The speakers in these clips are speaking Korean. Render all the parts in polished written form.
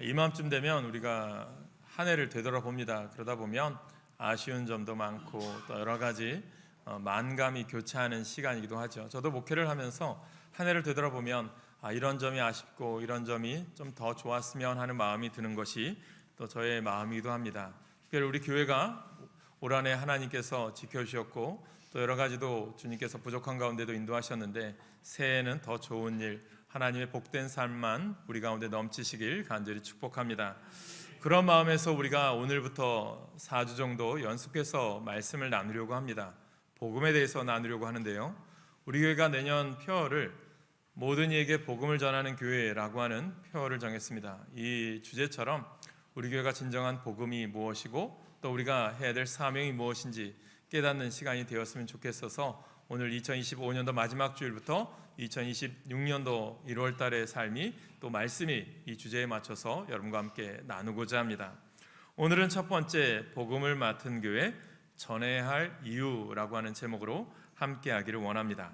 이맘쯤 되면 우리가 한 해를 되돌아봅니다. 그러다 보면 아쉬운 점도 많고 또 여러 가지 만감이 교차하는 시간이기도 하죠. 저도 목회를 하면서 한 해를 되돌아보면 이런 점이 아쉽고 이런 점이 좀 더 좋았으면 하는 마음이 드는 것이 또 저의 마음이기도 합니다. 특별히 우리 교회가 올 한해 하나님께서 지켜주셨고 또 여러 가지도 주님께서 부족한 가운데도 인도하셨는데 새해에는 더 좋은 일, 하나님의 복된 삶만 우리 가운데 넘치시길 간절히 축복합니다. 그런 마음에서 우리가 오늘부터 4주 정도 연속해서 말씀을 나누려고 합니다. 복음에 대해서 나누려고 하는데요, 우리 교회가 내년 표어를 모든 이에게 복음을 전하는 교회라고 하는 표어를 정했습니다. 이 주제처럼 우리 교회가 진정한 복음이 무엇이고 또 우리가 해야 될 사명이 무엇인지 깨닫는 시간이 되었으면 좋겠어서 오늘 2025년도 마지막 주일부터 2026년도 1월 달의 삶이 또 말씀이 이 주제에 맞춰서 여러분과 함께 나누고자 합니다. 오늘은 첫 번째, 복음을 맡은 교회 전해야 할 이유라고 하는 제목으로 함께 하기를 원합니다.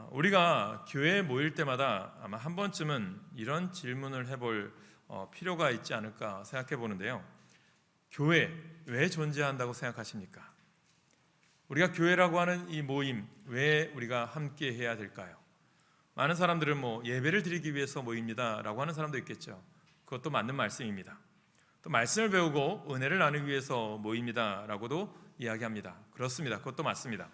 우리가 교회에 모일 때마다 아마 한 번쯤은 이런 질문을 해볼 필요가 있지 않을까 생각해 보는데요, 교회 왜 존재한다고 생각하십니까? 우리가 교회라고 하는 이 모임 왜 우리가 함께 해야 될까요? 많은 사람들은 예배를 드리기 위해서 모입니다 라고 하는 사람도 있겠죠. 그것도 맞는 말씀입니다. 또 말씀을 배우고 은혜를 나누기 위해서 모입니다 라고도 이야기합니다. 그렇습니다. 그것도 맞습니다.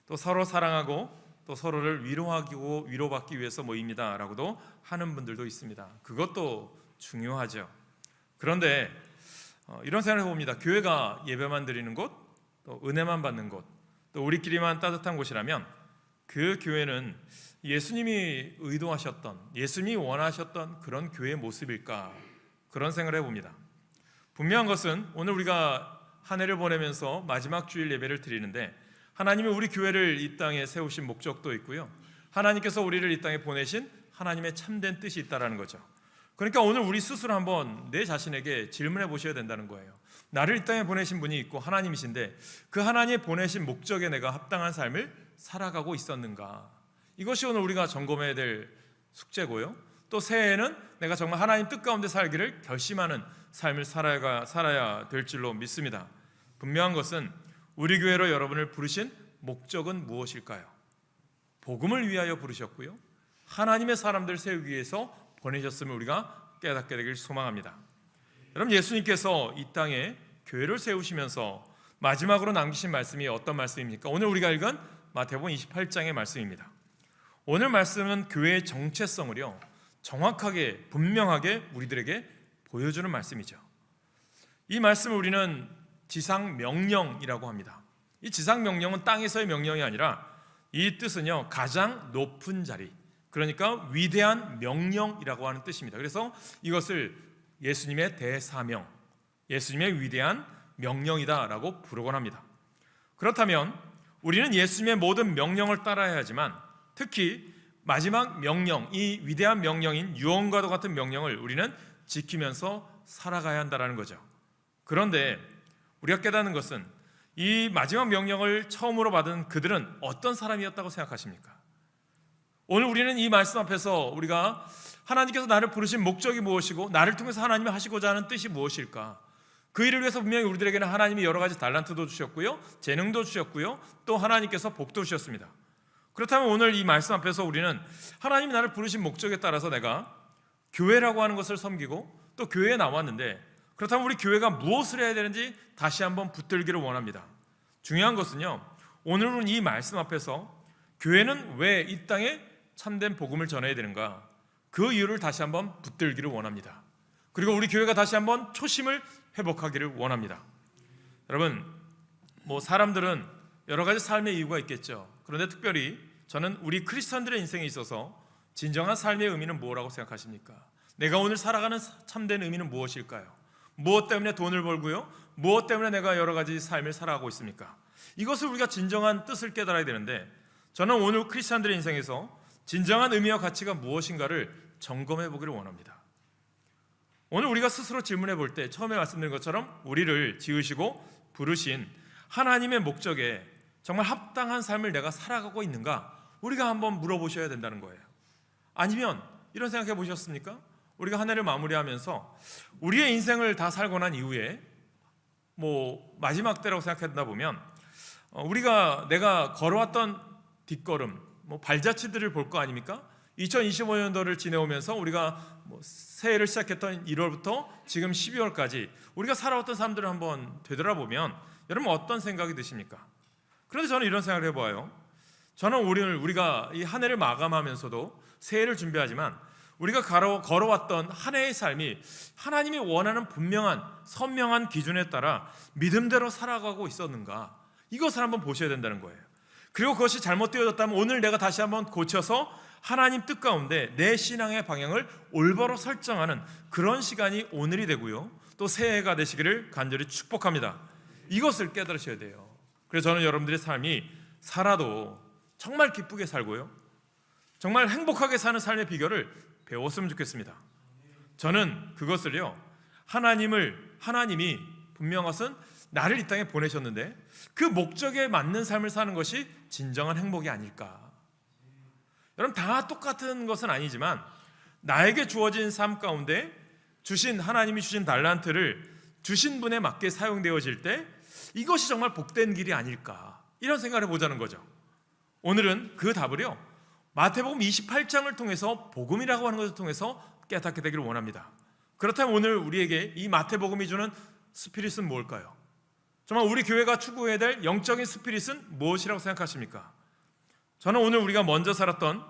또 서로 사랑하고 또 서로를 위로하고 위로받기 위해서 모입니다 라고도 하는 분들도 있습니다. 그것도 중요하죠. 그런데 이런 생각을 해봅니다. 교회가 예배만 드리는 곳, 또 은혜만 받는 곳, 또 우리끼리만 따뜻한 곳이라면 그 교회는 예수님이 의도하셨던, 예수님이 원하셨던 그런 교회의 모습일까? 그런 생각을 해봅니다. 분명한 것은 오늘 우리가 한 해를 보내면서 마지막 주일 예배를 드리는데 하나님이 우리 교회를 이 땅에 세우신 목적도 있고요, 하나님께서 우리를 이 땅에 보내신 하나님의 참된 뜻이 있다는 거죠. 그러니까 오늘 우리 스스로 한번 내 자신에게 질문해 보셔야 된다는 거예요. 나를 이 땅에 보내신 분이 있고 하나님이신데 그 하나님의 보내신 목적에 내가 합당한 삶을 살아가고 있었는가? 이것이 오늘 우리가 점검해야 될 숙제고요, 또 새해에는 내가 정말 하나님 뜻 가운데 살기를 결심하는 삶을 살아야 될 줄로 믿습니다. 분명한 것은 우리 교회로 여러분을 부르신 목적은 무엇일까요? 복음을 위하여 부르셨고요, 하나님의 사람들 세우기 위해서 보내셨음을 우리가 깨닫게 되길 소망합니다. 여러분, 예수님께서 이 땅에 교회를 세우시면서 마지막으로 남기신 말씀이 어떤 말씀입니까? 오늘 우리가 읽은 마태복음 28장의 말씀입니다. 오늘 말씀은 교회의 정체성을요 정확하게 분명하게 우리들에게 보여주는 말씀이죠. 이 말씀을 우리는 지상명령이라고 합니다. 이 지상명령은 땅에서의 명령이 아니라 이 뜻은요 가장 높은 자리, 그러니까 위대한 명령이라고 하는 뜻입니다. 그래서 이것을 예수님의 대사명, 예수님의 위대한 명령이다라고 부르곤 합니다. 그렇다면 우리는 예수님의 모든 명령을 따라야 하지만 특히 마지막 명령, 이 위대한 명령인 유언과도 같은 명령을 우리는 지키면서 살아가야 한다는 거죠. 그런데 우리가 깨닫는 것은 이 마지막 명령을 처음으로 받은 그들은 어떤 사람이었다고 생각하십니까? 오늘 우리는 이 말씀 앞에서 우리가 하나님께서 나를 부르신 목적이 무엇이고 나를 통해서 하나님이 하시고자 하는 뜻이 무엇일까? 그 일을 위해서 분명히 우리들에게는 하나님이 여러 가지 달란트도 주셨고요, 재능도 주셨고요, 또 하나님께서 복도 주셨습니다. 그렇다면 오늘 이 말씀 앞에서 우리는 하나님이 나를 부르신 목적에 따라서 내가 교회라고 하는 것을 섬기고 또 교회에 나왔는데, 그렇다면 우리 교회가 무엇을 해야 되는지 다시 한번 붙들기를 원합니다. 중요한 것은요, 오늘은 이 말씀 앞에서 교회는 왜 이 땅에 참된 복음을 전해야 되는가, 그 이유를 다시 한번 붙들기를 원합니다. 그리고 우리 교회가 다시 한번 초심을 회복하기를 원합니다. 여러분, 사람들은 여러 가지 삶의 이유가 있겠죠. 그런데 특별히 저는 우리 크리스천들의 인생에 있어서 진정한 삶의 의미는 뭐라고 생각하십니까? 내가 오늘 살아가는 참된 의미는 무엇일까요? 무엇 때문에 돈을 벌고요, 무엇 때문에 내가 여러 가지 삶을 살아가고 있습니까? 이것을 우리가 진정한 뜻을 깨달아야 되는데, 저는 오늘 크리스천들의 인생에서 진정한 의미와 가치가 무엇인가를 점검해 보기를 원합니다. 오늘 우리가 스스로 질문해 볼 때 처음에 말씀드린 것처럼 우리를 지으시고 부르신 하나님의 목적에 정말 합당한 삶을 내가 살아가고 있는가, 우리가 한번 물어보셔야 된다는 거예요. 아니면 이런 생각해 보셨습니까? 우리가 한 해를 마무리하면서 우리의 인생을 다 살고 난 이후에 마지막 때라고 생각한다 보면 내가 걸어왔던 뒷걸음, 발자취들을 볼 거 아닙니까? 2025년도를 지내오면서 우리가 새해를 시작했던 1월부터 지금 12월까지 우리가 살아왔던 사람들을 한번 되돌아보면 여러분 어떤 생각이 드십니까? 그런데 저는 이런 생각을 해봐요. 저는 오늘 우리가 이 한 해를 마감하면서도 새해를 준비하지만 우리가 걸어왔던 한 해의 삶이 하나님이 원하는 분명한 선명한 기준에 따라 믿음대로 살아가고 있었는가, 이것을 한번 보셔야 된다는 거예요. 그리고 그것이 잘못되어졌다면 오늘 내가 다시 한번 고쳐서 하나님 뜻 가운데 내 신앙의 방향을 올바로 설정하는 그런 시간이 오늘이 되고요, 또 새해가 되시기를 간절히 축복합니다. 이것을 깨달으셔야 돼요. 그래서 저는 여러분들의 삶이 살아도 정말 기쁘게 살고요, 정말 행복하게 사는 삶의 비결을 배웠으면 좋겠습니다. 저는 그것을요, 하나님이 분명하신 나를 이 땅에 보내셨는데 그 목적에 맞는 삶을 사는 것이 진정한 행복이 아닐까. 여러분, 다 똑같은 것은 아니지만 나에게 주어진 삶 가운데 하나님이 주신 달란트를 주신 분에 맞게 사용되어질 때 이것이 정말 복된 길이 아닐까, 이런 생각을 해보자는 거죠. 오늘은 그 답을요, 마태복음 28장을 통해서, 복음이라고 하는 것을 통해서 깨닫게 되기를 원합니다. 그렇다면 오늘 우리에게 이 마태복음이 주는 스피릿은 뭘까요? 정말 우리 교회가 추구해야 될 영적인 스피릿은 무엇이라고 생각하십니까? 저는 오늘 우리가 먼저 살았던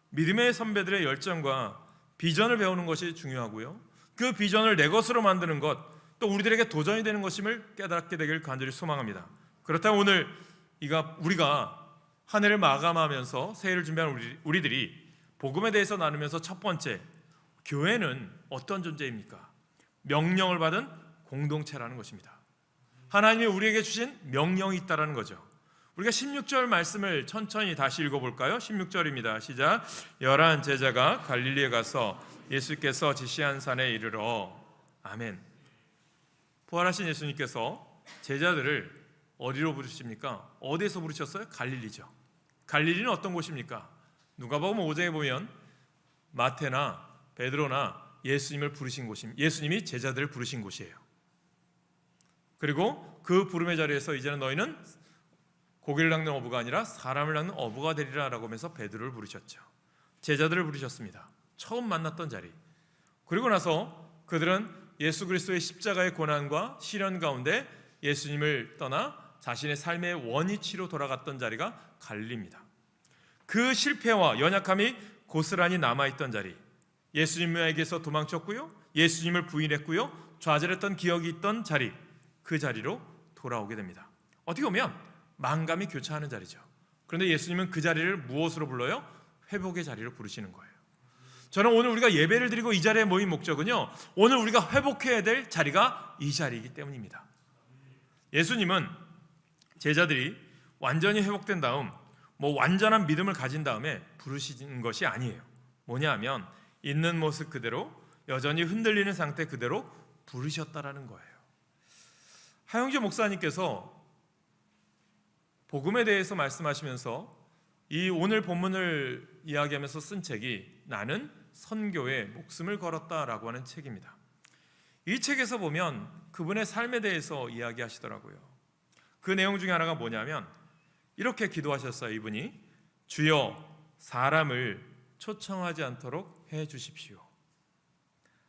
믿음의 선배들의 열정과 비전을 배우는 것이 중요하고요, 그 비전을 내 것으로 만드는 것, 또 우리들에게 도전이 되는 것임을 깨닫게 되길 간절히 소망합니다. 그렇다면 오늘 우리가 한 해를 마감하면서 새해를 준비하는 우리들이 복음에 대해서 나누면서 첫 번째, 교회는 어떤 존재입니까? 명령을 받은 공동체라는 것입니다. 하나님이 우리에게 주신 명령이 있다는 거죠. 우리가 16절 말씀을 천천히 다시 읽어볼까요? 16절입니다. 시작. 11 제자가 갈릴리에 가서 예수께서 지시한 산에 이르러. 아멘. 부활하신 예수님께서 제자들을 어디로 부르십니까? 어디에서 부르셨어요? 갈릴리죠. 갈릴리는 어떤 곳입니까? 누가복음 5장에 보면 마태나 베드로나 예수님을 부르신 곳입니다. 예수님이 제자들을 부르신 곳이에요. 그리고 그 부름의 자리에서 이제는 너희는 고기를 낚는 어부가 아니라 사람을 낚는 어부가 되리라 라고 하면서 베드로를 부르셨죠. 제자들을 부르셨습니다. 처음 만났던 자리. 그리고 나서 그들은 예수 그리스도의 십자가의 고난과 시련 가운데 예수님을 떠나 자신의 삶의 원위치로 돌아갔던 자리가 갈릴리입니다. 그 실패와 연약함이 고스란히 남아있던 자리, 예수님에게서 도망쳤고요, 예수님을 부인했고요, 좌절했던 기억이 있던 자리, 그 자리로 돌아오게 됩니다. 어떻게 보면 만감이 교차하는 자리죠. 그런데 예수님은 그 자리를 무엇으로 불러요? 회복의 자리로 부르시는 거예요. 저는 오늘 우리가 예배를 드리고 이 자리에 모인 목적은요, 오늘 우리가 회복해야 될 자리가 이 자리이기 때문입니다. 예수님은 제자들이 완전히 회복된 다음 완전한 믿음을 가진 다음에 부르시는 것이 아니에요. 뭐냐 하면 있는 모습 그대로, 여전히 흔들리는 상태 그대로 부르셨다라는 거예요. 하영재 목사님께서 복음에 대해서 말씀하시면서 이 오늘 본문을 이야기하면서 쓴 책이 나는 선교에 목숨을 걸었다라고 하는 책입니다. 이 책에서 보면 그분의 삶에 대해서 이야기하시더라고요. 그 내용 중에 하나가 뭐냐면 이렇게 기도하셨어요. 이분이 주여 사람을 초청하지 않도록 해 주십시오.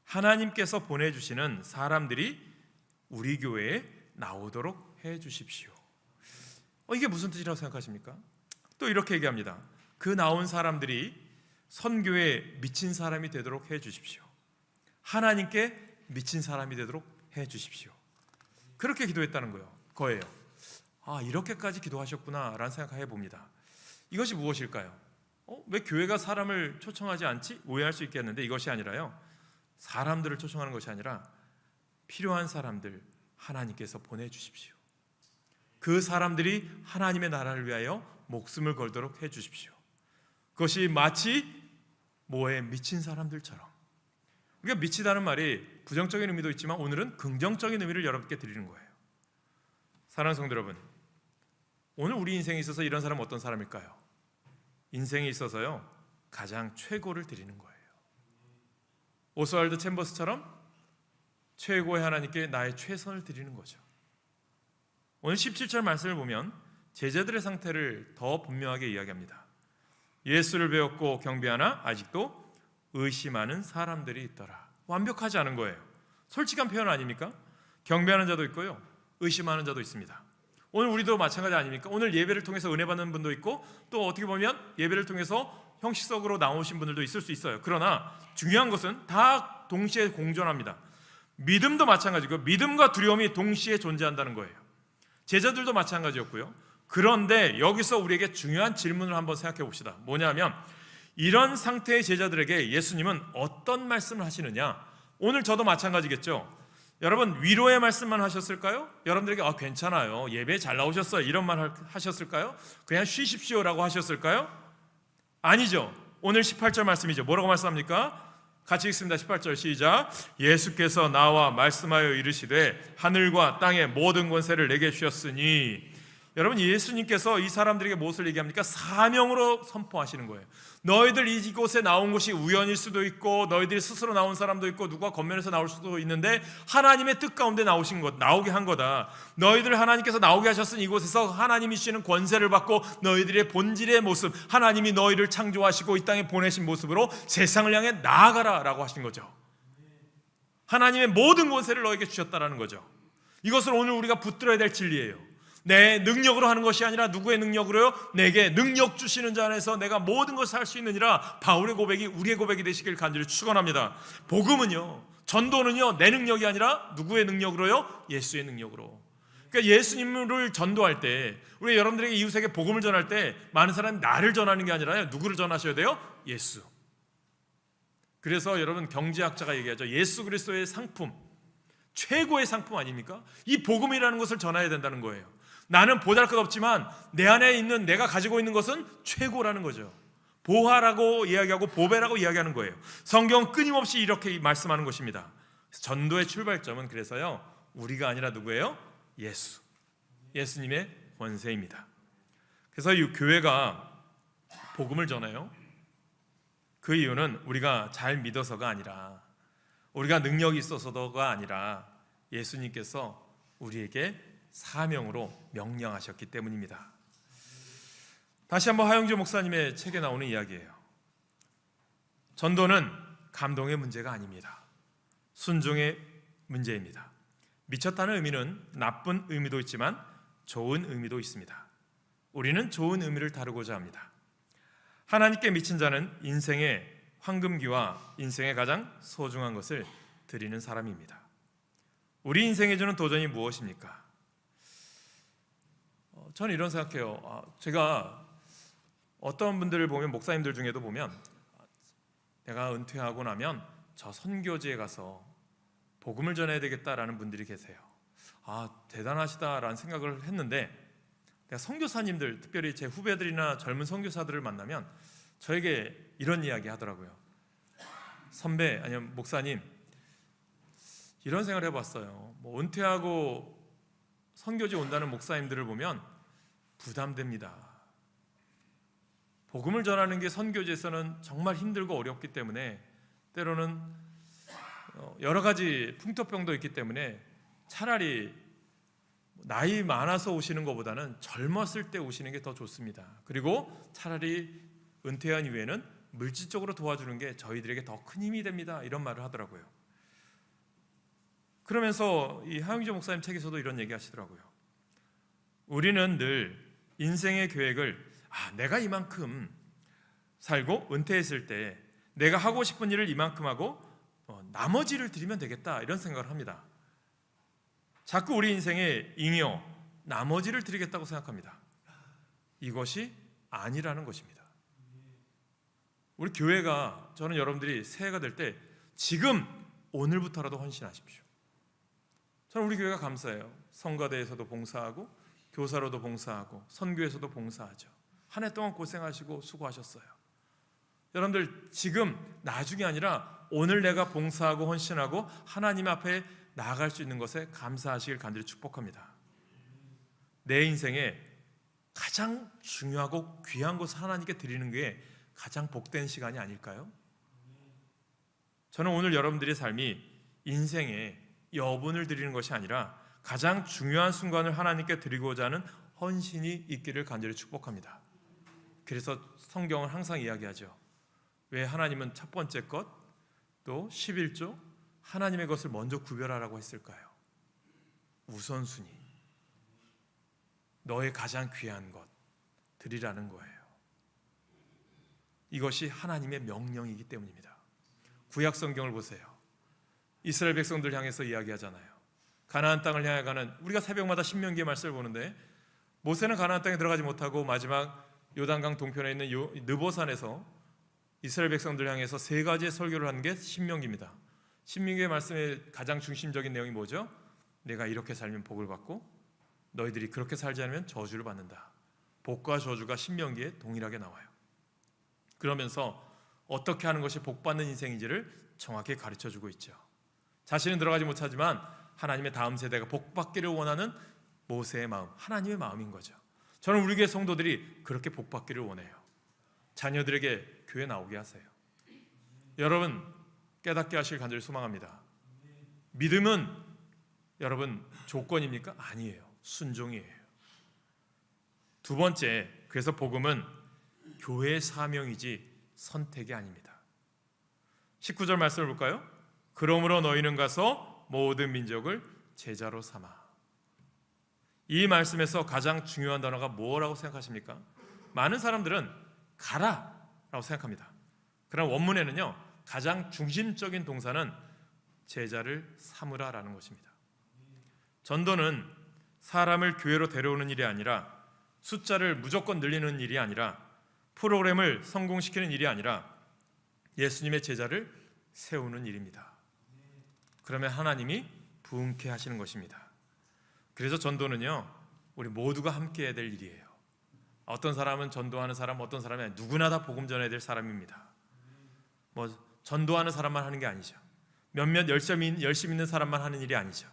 하나님께서 보내주시는 사람들이 우리 교회에 나오도록 해 주십시오. 이게 무슨 뜻이라고 생각하십니까? 또 이렇게 얘기합니다. 그 나온 사람들이 선교에 미친 사람이 되도록 해 주십시오. 하나님께 미친 사람이 되도록 해 주십시오. 그렇게 기도했다는 거예요. 이렇게까지 기도하셨구나 라는 생각해 봅니다. 이것이 무엇일까요? 왜 교회가 사람을 초청하지 않지? 오해할 수 있겠는데 이것이 아니라요, 사람들을 초청하는 것이 아니라 필요한 사람들 하나님께서 보내주십시오. 그 사람들이 하나님의 나라를 위하여 목숨을 걸도록 해주십시오. 그것이 마치 뭐에 미친 사람들처럼. 우리가 미치다는 말이 부정적인 의미도 있지만 오늘은 긍정적인 의미를 여러분께 드리는 거예요. 사랑하는 성도 여러분, 오늘 우리 인생에 있어서 이런 사람은 어떤 사람일까요? 인생에 있어서요, 가장 최고를 드리는 거예요. 오스왈드 챔버스처럼 최고의 하나님께 나의 최선을 드리는 거죠. 오늘 17절 말씀을 보면 제자들의 상태를 더 분명하게 이야기합니다. 예수를 배웠고 경배하나 아직도 의심하는 사람들이 있더라. 완벽하지 않은 거예요. 솔직한 표현 아닙니까? 경배하는 자도 있고요, 의심하는 자도 있습니다. 오늘 우리도 마찬가지 아닙니까? 오늘 예배를 통해서 은혜 받는 분도 있고, 또 어떻게 보면 예배를 통해서 형식적으로 나오신 분들도 있을 수 있어요. 그러나 중요한 것은 다 동시에 공존합니다. 믿음도 마찬가지고 믿음과 두려움이 동시에 존재한다는 거예요. 제자들도 마찬가지였고요. 그런데 여기서 우리에게 중요한 질문을 한번 생각해 봅시다. 뭐냐면 이런 상태의 제자들에게 예수님은 어떤 말씀을 하시느냐? 오늘 저도 마찬가지겠죠. 여러분, 위로의 말씀만 하셨을까요? 여러분들에게 괜찮아요, 예배 잘 나오셨어요, 이런 말 하셨을까요? 그냥 쉬십시오라고 하셨을까요? 아니죠. 오늘 18절 말씀이죠. 뭐라고 말씀합니까? 같이 읽습니다. 18절 시작. 예수께서 나와 말씀하여 이르시되 하늘과 땅의 모든 권세를 내게 주셨으니. 여러분, 예수님께서 이 사람들에게 무엇을 얘기합니까? 사명으로 선포하시는 거예요. 너희들 이곳에 나온 것이 우연일 수도 있고, 너희들이 스스로 나온 사람도 있고, 누가 겉면에서 나올 수도 있는데 하나님의 뜻 가운데 나오신 것, 나오게 한 거다. 너희들 하나님께서 나오게 하셨으니 이곳에서 하나님이 주시는 권세를 받고 너희들의 본질의 모습, 하나님이 너희를 창조하시고 이 땅에 보내신 모습으로 세상을 향해 나아가라 라고 하신 거죠. 하나님의 모든 권세를 너에게 주셨다라는 거죠. 이것을 오늘 우리가 붙들어야 될 진리예요. 내 능력으로 하는 것이 아니라 누구의 능력으로요? 내게 능력 주시는 자 안에서 내가 모든 것을 할 수 있느니라. 바울의 고백이 우리의 고백이 되시길 간절히 축원합니다. 복음은요, 전도는요, 내 능력이 아니라 누구의 능력으로요? 예수의 능력으로. 그러니까 예수님을 전도할 때, 우리 여러분들에게 이웃에게 복음을 전할 때 많은 사람이 나를 전하는 게 아니라요, 누구를 전하셔야 돼요? 예수. 그래서 여러분, 경제학자가 얘기하죠. 예수 그리스도의 상품, 최고의 상품 아닙니까? 이 복음이라는 것을 전해야 된다는 거예요. 나는 보잘것없지만 내 안에 있는, 내가 가지고 있는 것은 최고라는 거죠. 보화라고 이야기하고 보배라고 이야기하는 거예요. 성경은 끊임없이 이렇게 말씀하는 것입니다. 전도의 출발점은 그래서요, 우리가 아니라 누구예요? 예수. 예수님의 권세입니다. 그래서 이 교회가 복음을 전해요. 그 이유는 우리가 잘 믿어서가 아니라, 우리가 능력이 있어서가 아니라 예수님께서 우리에게 사명으로 명령하셨기 때문입니다. 다시 한번 하영주 목사님의 책에 나오는 이야기예요. 전도는 감동의 문제가 아닙니다. 순종의 문제입니다. 미쳤다는 의미는 나쁜 의미도 있지만 좋은 의미도 있습니다. 우리는 좋은 의미를 다루고자 합니다. 하나님께 미친 자는 인생의 황금기와 인생의 가장 소중한 것을 드리는 사람입니다. 우리 인생에 주는 도전이 무엇입니까? 저는 이런 생각해요. 제가 어떤 분들을 보면, 목사님들 중에도 보면, 내가 은퇴하고 나면 저 선교지에 가서 복음을 전해야 되겠다라는 분들이 계세요. 대단하시다라는 생각을 했는데, 내가 선교사님들, 특별히 제 후배들이나 젊은 선교사들을 만나면 저에게 이런 이야기 하더라고요. 선배, 아니면 목사님, 이런 생각을 해봤어요. 은퇴하고 선교지 온다는 목사님들을 보면 부담됩니다. 복음을 전하는 게 선교지에서는 정말 힘들고 어렵기 때문에, 때로는 여러 가지 풍토병도 있기 때문에 차라리 나이 많아서 오시는 것보다는 젊었을 때 오시는 게 더 좋습니다. 그리고 차라리 은퇴한 이후에는 물질적으로 도와주는 게 저희들에게 더 큰 힘이 됩니다. 이런 말을 하더라고요. 그러면서 이 하영주 목사님 책에서도 이런 얘기 하시더라고요. 우리는 늘 인생의 계획을, 내가 이만큼 살고 은퇴했을 때 내가 하고 싶은 일을 이만큼 하고 나머지를 드리면 되겠다, 이런 생각을 합니다. 자꾸 우리 인생의 잉여, 나머지를 드리겠다고 생각합니다. 이것이 아니라는 것입니다. 우리 교회가, 저는 여러분들이 새해가 될 때 지금 오늘부터라도 헌신하십시오. 저는 우리 교회가 감사해요. 성가대에서도 봉사하고 교사로도 봉사하고 선교에서도 봉사하죠. 한 해 동안 고생하시고 수고하셨어요. 여러분들, 지금 나중이 아니라 오늘 내가 봉사하고 헌신하고 하나님 앞에 나아갈 수 있는 것에 감사하시길 간절히 축복합니다. 내 인생에 가장 중요하고 귀한 것을 하나님께 드리는 게 가장 복된 시간이 아닐까요? 저는 오늘 여러분들의 삶이 인생에 여분을 드리는 것이 아니라 가장 중요한 순간을 하나님께 드리고자 하는 헌신이 있기를 간절히 축복합니다. 그래서 성경은 항상 이야기하죠. 왜 하나님은 첫 번째 것, 또 11조 하나님의 것을 먼저 구별하라고 했을까요? 우선순위, 너의 가장 귀한 것 드리라는 거예요. 이것이 하나님의 명령이기 때문입니다. 구약 성경을 보세요. 이스라엘 백성들 향해서 이야기하잖아요. 가나안 땅을 향해 가는, 우리가 새벽마다 신명기의 말씀을 보는데 모세는 가나안 땅에 들어가지 못하고 마지막 요단강 동편에 있는 느보산에서 이스라엘 백성들 향해서 세 가지의 설교를 하는 게 신명기입니다. 신명기의 말씀의 가장 중심적인 내용이 뭐죠? 내가 이렇게 살면 복을 받고 너희들이 그렇게 살지 않으면 저주를 받는다. 복과 저주가 신명기에 동일하게 나와요. 그러면서 어떻게 하는 것이 복받는 인생인지를 정확히 가르쳐주고 있죠. 자신은 들어가지 못하지만 하나님의 다음 세대가 복받기를 원하는 모세의 마음, 하나님의 마음인 거죠. 저는 우리 교회 성도들이 그렇게 복받기를 원해요. 자녀들에게 교회 나오게 하세요. 여러분 깨닫게 하실 간절히 소망합니다. 믿음은 여러분 조건입니까? 아니에요. 순종이에요. 두 번째, 그래서 복음은 교회의 사명이지 선택이 아닙니다. 19절 말씀을 볼까요? 그러므로 너희는 가서 모든 민족을 제자로 삼아. 이 말씀에서 가장 중요한 단어가 뭐라고 생각하십니까? 많은 사람들은 가라 라고 생각합니다. 그러나 원문에는요, 가장 중심적인 동사는 제자를 삼으라 라는 것입니다. 전도는 사람을 교회로 데려오는 일이 아니라, 숫자를 무조건 늘리는 일이 아니라, 프로그램을 성공시키는 일이 아니라 예수님의 제자를 세우는 일입니다. 그러면 하나님이 부흥케 하시는 것입니다. 그래서 전도는요, 우리 모두가 함께 해야 될 일이에요. 어떤 사람은 전도하는 사람, 어떤 사람이 아니라 누구나 다 복음 전해야 될 사람입니다. 전도하는 사람만 하는 게 아니죠. 몇몇 열심히 있는 사람만 하는 일이 아니죠.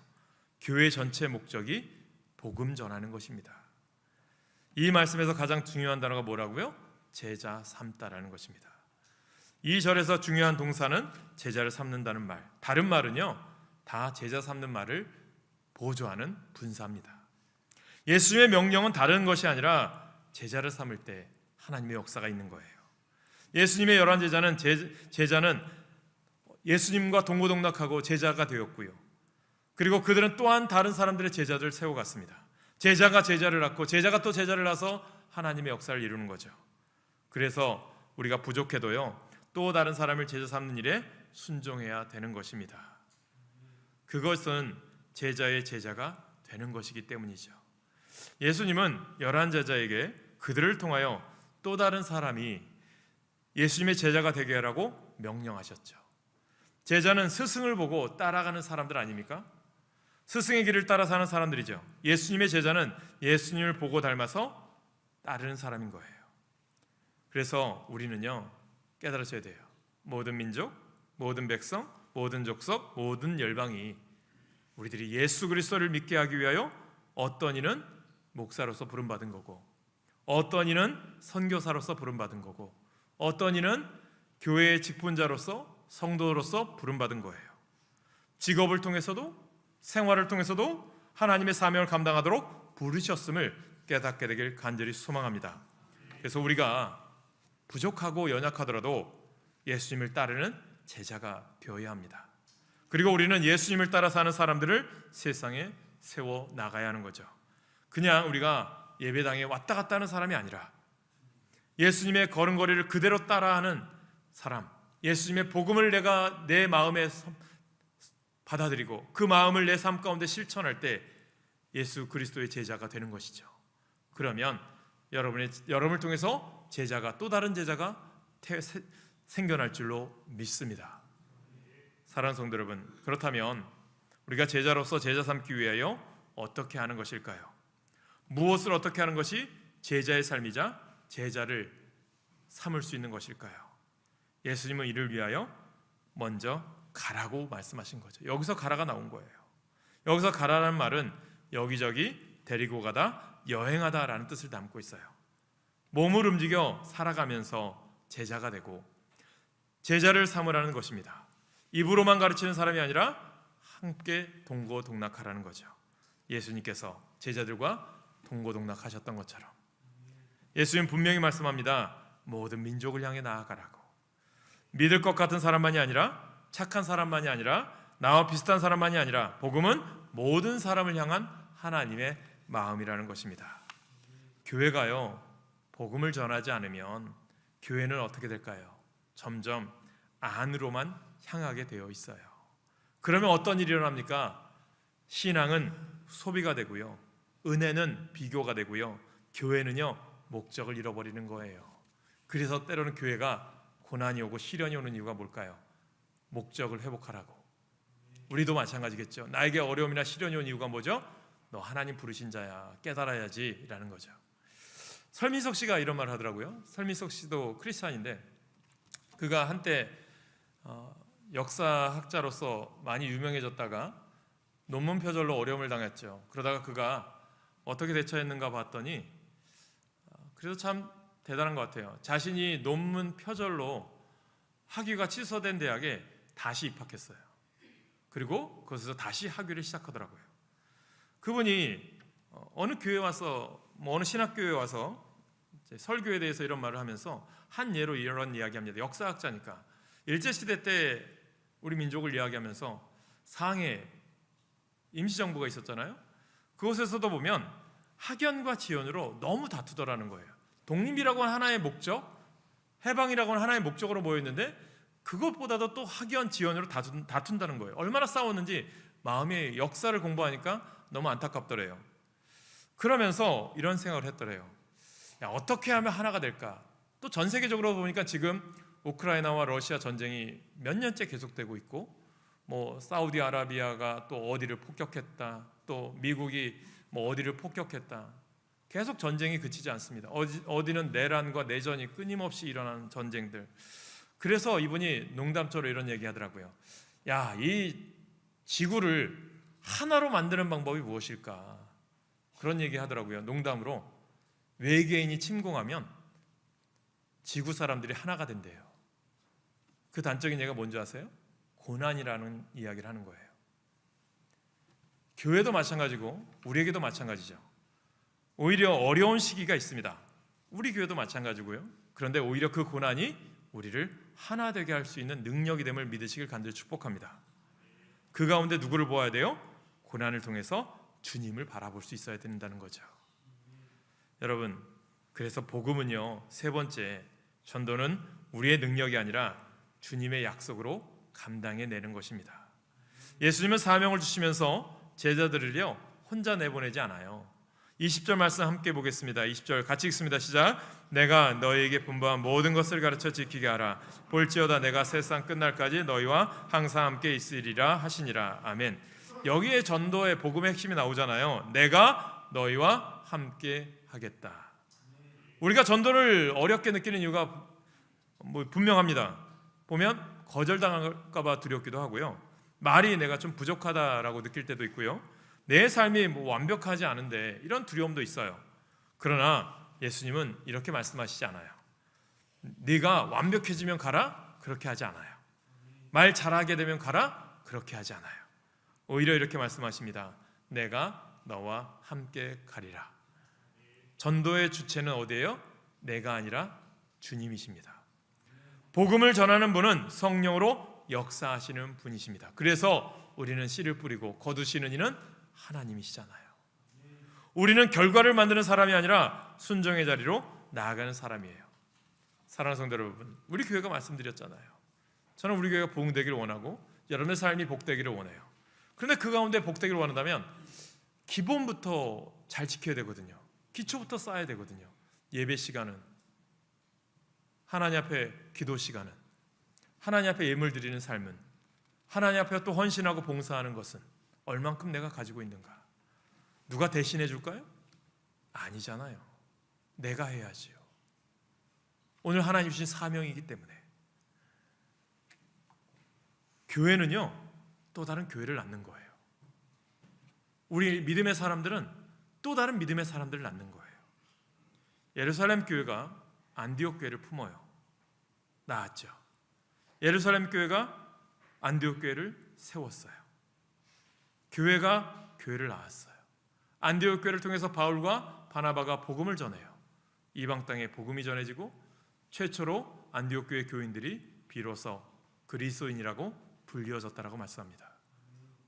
교회 전체 목적이 복음 전하는 것입니다. 이 말씀에서 가장 중요한 단어가 뭐라고요? 제자 삼다라는 것입니다. 이 절에서 중요한 동사는 제자를 삼는다는 말, 다른 말은요, 다 제자 삼는 말을 보조하는 분사입니다. 예수님의 명령은 다른 것이 아니라 제자를 삼을 때 하나님의 역사가 있는 거예요. 예수님의 11제자는 제자는 예수님과 동고동락하고 제자가 되었고요. 그리고 그들은 또한 다른 사람들의 제자들을 세워갔습니다. 제자가 제자를 낳고 제자가 또 제자를 낳아서 하나님의 역사를 이루는 거죠. 그래서 우리가 부족해도요, 또 다른 사람을 제자 삼는 일에 순종해야 되는 것입니다. 그것은 제자의 제자가 되는 것이기 때문이죠. 예수님은 11제자에게 그들을 통하여 또 다른 사람이 예수님의 제자가 되게 하라고 명령하셨죠. 제자는 스승을 보고 따라가는 사람들 아닙니까? 스승의 길을 따라 사는 사람들이죠. 예수님의 제자는 예수님을 보고 닮아서 따르는 사람인 거예요. 그래서 우리는요, 깨달으셔야 돼요. 모든 민족, 모든 백성, 모든 족속, 모든 열방이 우리들이 예수 그리스도를 믿게 하기 위하여 어떤 이는 목사로서 부름받은 거고, 어떤 이는 선교사로서 부름받은 거고, 어떤 이는 교회의 직분자로서 성도로서 부름받은 거예요. 직업을 통해서도 생활을 통해서도 하나님의 사명을 감당하도록 부르셨음을 깨닫게 되길 간절히 소망합니다. 그래서 우리가 부족하고 연약하더라도 예수님을 따르는 제자가 되어야 합니다. 그리고 우리는 예수님을 따라 사는 사람들을 세상에 세워 나가야 하는 거죠. 그냥 우리가 예배당에 왔다 갔다 하는 사람이 아니라 예수님의 걸음걸이를 그대로 따라하는 사람, 예수님의 복음을 내가 내 마음에 받아들이고 그 마음을 내 삶 가운데 실천할 때 예수 그리스도의 제자가 되는 것이죠. 그러면 여러분을 통해서 제자가, 또 다른 제자가 생겨날 줄로 믿습니다. 사랑하는 성도 여러분, 그렇다면 우리가 제자로서 제자 삼기 위하여 어떻게 하는 것일까요? 무엇을 어떻게 하는 것이 제자의 삶이자 제자를 삼을 수 있는 것일까요? 예수님은 이를 위하여 먼저 가라고 말씀하신 거죠. 여기서 가라가 나온 거예요. 여기서 가라라는 말은 여기저기 데리고 가다, 여행하다라는 뜻을 담고 있어요. 몸을 움직여 살아가면서 제자가 되고 제자를 삼으라는 것입니다. 입으로만 가르치는 사람이 아니라 함께 동고동락하라는 거죠. 예수님께서 제자들과 동고동락하셨던 것처럼 예수님 분명히 말씀합니다. 모든 민족을 향해 나아가라고. 믿을 것 같은 사람만이 아니라, 착한 사람만이 아니라, 나와 비슷한 사람만이 아니라, 복음은 모든 사람을 향한 하나님의 마음이라는 것입니다. 교회가요, 복음을 전하지 않으면 교회는 어떻게 될까요? 점점 안으로만 향하게 되어 있어요. 그러면 어떤 일이 일어납니까? 신앙은 소비가 되고요, 은혜는 비교가 되고요, 교회는요 목적을 잃어버리는 거예요. 그래서 때로는 교회가 고난이 오고 시련이 오는 이유가 뭘까요? 목적을 회복하라고. 우리도 마찬가지겠죠. 나에게 어려움이나 시련이 온 이유가 뭐죠? 너 하나님 부르신 자야, 깨달아야지 라는 거죠. 설민석 씨가 이런 말을 하더라고요. 설민석 씨도 크리스찬인데 그가 한때 역사학자로서 많이 유명해졌다가 논문 표절로 어려움을 당했죠. 그러다가 그가 어떻게 대처했는가 봤더니 그래도 참 대단한 것 같아요. 자신이 논문 표절로 학위가 취소된 대학에 다시 입학했어요. 그리고 거기서 다시 학위를 시작하더라고요. 그분이 어느 교회 와서 어느 신학교에 와서 설교에 대해서 이런 말을 하면서 한 예로 이런 이야기합니다. 역사학자니까 일제시대 때 우리 민족을 이야기하면서 상해 임시정부가 있었잖아요. 그곳에서도 보면 학연과 지연으로 너무 다투더라는 거예요. 독립이라고 하는 하나의 목적, 해방이라고 하는 하나의 목적으로 모였는데 그것보다도 또 학연, 지연으로 다툰다는 거예요. 얼마나 싸웠는지 마음의 역사를 공부하니까 너무 안타깝더래요. 그러면서 이런 생각을 했더래요. 야, 어떻게 하면 하나가 될까? 또 전 세계적으로 보니까 지금 우크라이나와 러시아 전쟁이 몇 년째 계속되고 있고, 뭐 사우디아라비아가 또 어디를 폭격했다, 또 미국이 뭐 어디를 폭격했다. 계속 전쟁이 그치지 않습니다. 어디는 내란과 내전이 끊임없이 일어나는 전쟁들. 그래서 이분이 농담처럼 이런 얘기하더라고요. 야, 이 지구를 하나로 만드는 방법이 무엇일까? 그런 얘기 하더라고요. 농담으로 외계인이 침공하면 지구 사람들이 하나가 된대요. 그 단적인 얘기가 뭔지 아세요? 고난이라는 이야기를 하는 거예요. 교회도 마찬가지고 우리에게도 마찬가지죠. 오히려 어려운 시기가 있습니다. 우리 교회도 마찬가지고요. 그런데 오히려 그 고난이 우리를 하나 되게 할 수 있는 능력이 됨을 믿으시길 간절히 축복합니다. 그 가운데 누구를 보아야 돼요? 고난을 통해서 주님을 바라볼 수 있어야 된다는 거죠. 여러분, 그래서 복음은요, 세 번째, 전도는 우리의 능력이 아니라 주님의 약속으로 감당해내는 것입니다. 예수님은 사명을 주시면서 제자들을요 혼자 내보내지 않아요. 20절 말씀 함께 보겠습니다. 20절 같이 읽습니다. 시작. 내가 너희에게 분부한 모든 것을 가르쳐 지키게 하라. 볼지어다 내가 세상 끝날까지 너희와 항상 함께 있으리라 하시니라. 아멘. 여기에 전도의 복음의 핵심이 나오잖아요. 내가 너희와 함께 하겠다. 우리가 전도를 어렵게 느끼는 이유가 분명합니다. 보면 거절당할까 봐 두렵기도 하고요, 말이 내가 좀 부족하다라고 느낄 때도 있고요, 내 삶이 완벽하지 않은데 이런 두려움도 있어요. 그러나 예수님은 이렇게 말씀하시지 않아요. 네가 완벽해지면 가라? 그렇게 하지 않아요. 말 잘하게 되면 가라? 그렇게 하지 않아요. 오히려 이렇게 말씀하십니다. 내가 너와 함께 가리라. 전도의 주체는 어디예요? 내가 아니라 주님이십니다. 복음을 전하는 분은 성령으로 역사하시는 분이십니다. 그래서 우리는 씨를 뿌리고 거두시는 이는 하나님이시잖아요. 우리는 결과를 만드는 사람이 아니라 순종의 자리로 나아가는 사람이에요. 사랑하는 성도 여러분, 우리 교회가 말씀드렸잖아요. 저는 우리 교회가 복되기를 원하고 여러분의 삶이 복되기를 원해요. 그런데 그 가운데 복되기를 원한다면 기본부터 잘 지켜야 되거든요. 기초부터 쌓아야 되거든요. 예배 시간은, 하나님 앞에 기도 시간은, 하나님 앞에 예물 드리는 삶은, 하나님 앞에 또 헌신하고 봉사하는 것은 얼만큼 내가 가지고 있는가? 누가 대신해 줄까요? 아니잖아요. 내가 해야지요. 오늘 하나님 주신 사명이기 때문에. 교회는요, 또 다른 교회를 낳는 거예요. 우리 믿음의 사람들은 또 다른 믿음의 사람들을 낳는 거예요. 예루살렘 교회가 안디옥 교회를 품어요. 낳았죠. 예루살렘 교회가 안디옥 교회를 세웠어요. 교회가 교회를 낳았어요. 안디옥 교회를 통해서 바울과 바나바가 복음을 전해요. 이방 땅에 복음이 전해지고 최초로 안디옥 교회 교인들이 비로소 그리스도인이라고 불리워졌다라고 말씀합니다.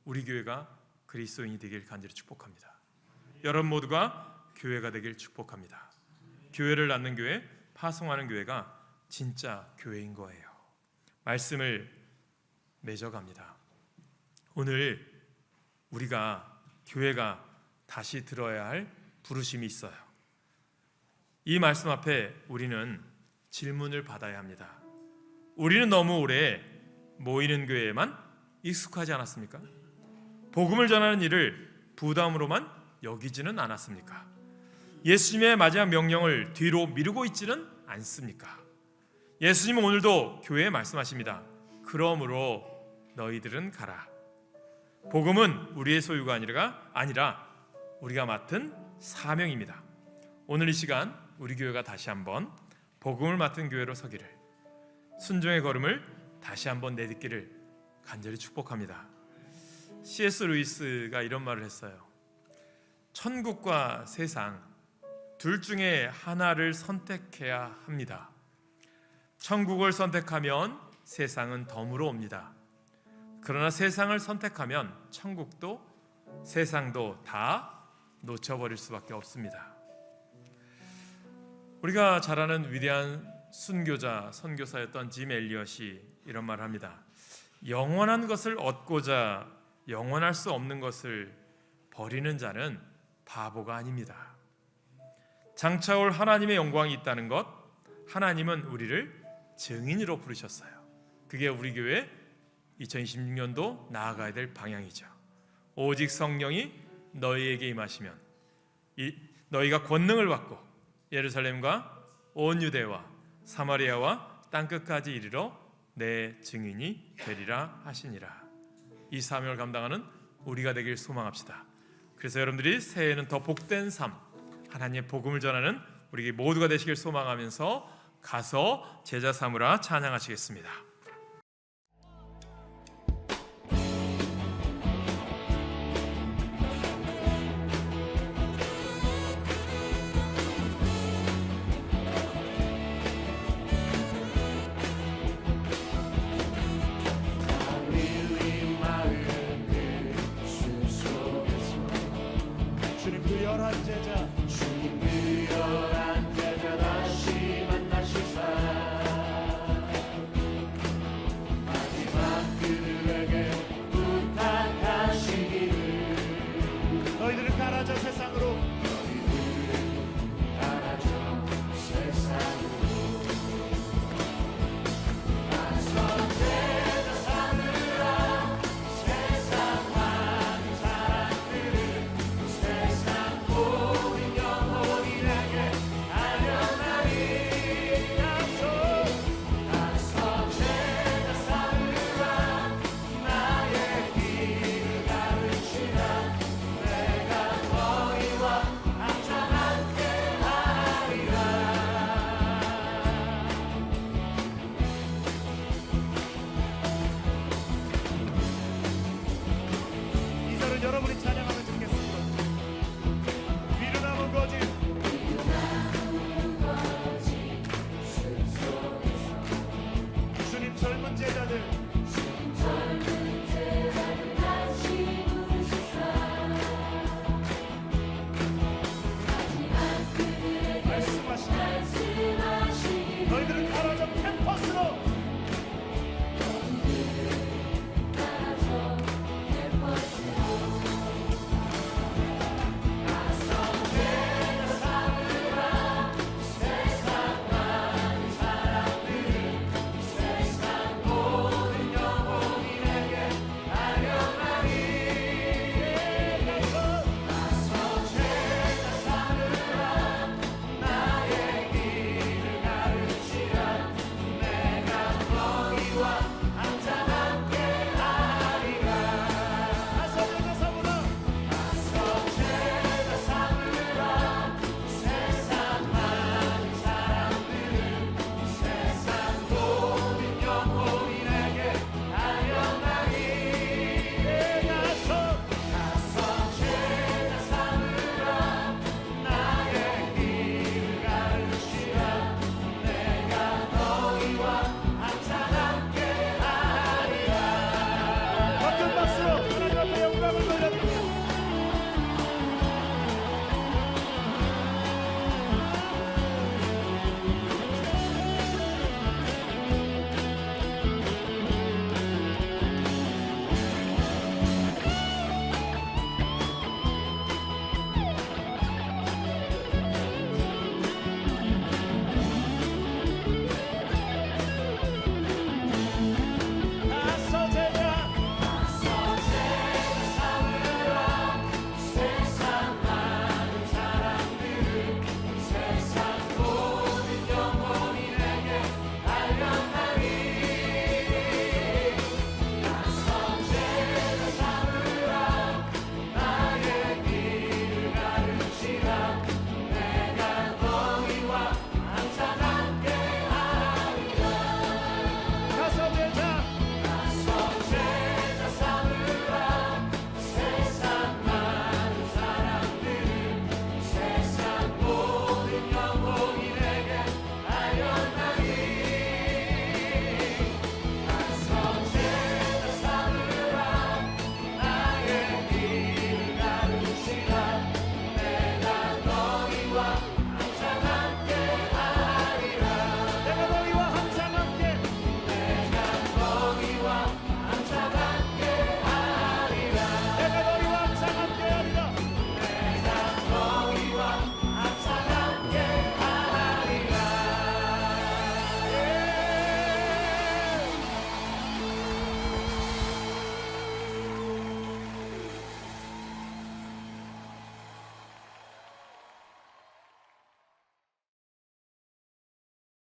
우리 교회가 그리스도인이 되길 간절히 축복합니다. 여러분 모두가 교회가 되길 축복합니다. 교회를 낳는 교회, 파송하는 교회가 진짜 교회인 거예요. 말씀을 맺어갑니다. 오늘 우리가 교회가 다시 들어야 할 부르심이 있어요. 이 말씀 앞에 우리는 질문을 받아야 합니다. 우리는 너무 오래 모이는 교회에만 익숙하지 않았습니까? 복음을 전하는 일을 부담으로만 여기지는 않았습니까? 예수님의 마지막 명령을 뒤로 미루고 있지는 않습니까? 예수님은 오늘도 교회에 말씀하십니다. 그러므로 너희들은 가라. 복음은 우리의 소유가 아니라 우리가 맡은 사명입니다. 오늘 이 시간 우리 교회가 다시 한번 복음을 맡은 교회로 서기를, 순종의 걸음을 다시 한번 내딛기를 간절히 축복합니다. C.S. 루이스가 이런 말을 했어요. 천국과 세상 둘 중에 하나를 선택해야 합니다. 천국을 선택하면 세상은 덤으로 옵니다. 그러나 세상을 선택하면 천국도 세상도 다 놓쳐버릴 수밖에 없습니다. 우리가 잘 아는 위대한 순교자, 선교사였던 짐 엘리엇이 이런 말을 합니다. 영원한 것을 얻고자 영원할 수 없는 것을 버리는 자는 바보가 아닙니다. 장차올 하나님의 영광이 있다는 것, 하나님은 우리를 증인으로 부르셨어요. 그게 우리 교회 2026년도 나아가야 될 방향이죠. 오직 성령이 너희에게 임하시면 너희가 권능을 받고 예루살렘과 온 유대와 사마리아와 땅끝까지 이르러 내 증인이 되리라 하시니라. 이 사명을 감당하는 우리가 되길 소망합시다. 그래서 여러분들이 새해에는 더 복된 삶, 하나님의 복음을 전하는 우리 모두가 되시길 소망하면서 가서 제자 삼으라 찬양하시겠습니다.